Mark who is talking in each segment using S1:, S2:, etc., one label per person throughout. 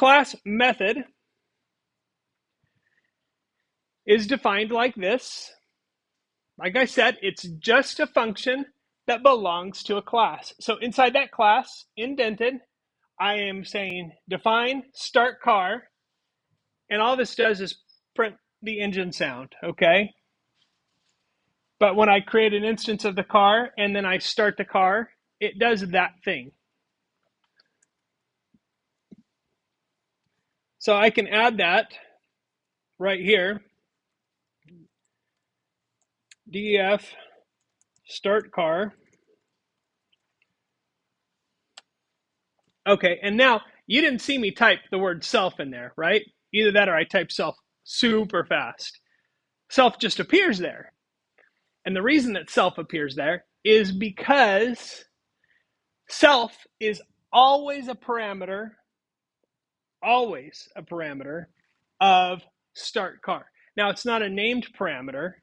S1: class method is defined like this. Like I said, it's just a function that belongs to a class. So inside that class, indented, I am saying define start car, and all this does is print the engine sound, okay? But when I create an instance of the car and then I start the car, it does that thing. So I can add that right here. DEF start car. Okay, and now you didn't see me type the word self in there, right? Either that or I type self super fast. Self just appears there. And the reason that self appears there is because self is always a parameter of start car. Now, it's not a named parameter,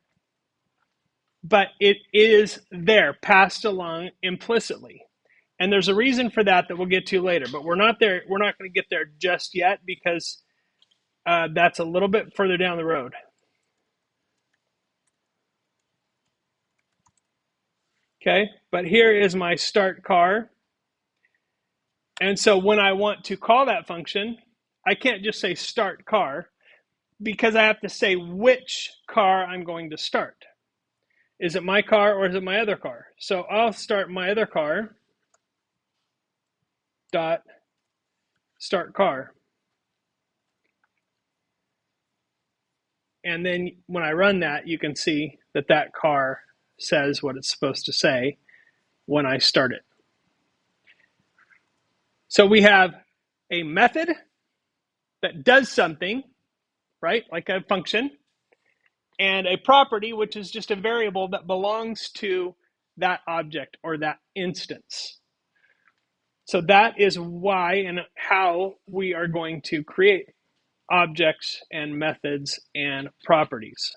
S1: but it is there, passed along implicitly. And there's a reason for that we'll get to later, but we're not there. We're not going to get there just yet because that's a little bit further down the road. Okay, but here is my start car. And so when I want to call that function, I can't just say start car because I have to say which car I'm going to start. Is it my car or is it my other car? So I'll start my other car dot start car. And then when I run that, you can see that that car says what it's supposed to say when I start it. So we have a method that does something, right, like a function, and a property, which is just a variable that belongs to that object or that instance. So that is why and how we are going to create objects and methods and properties.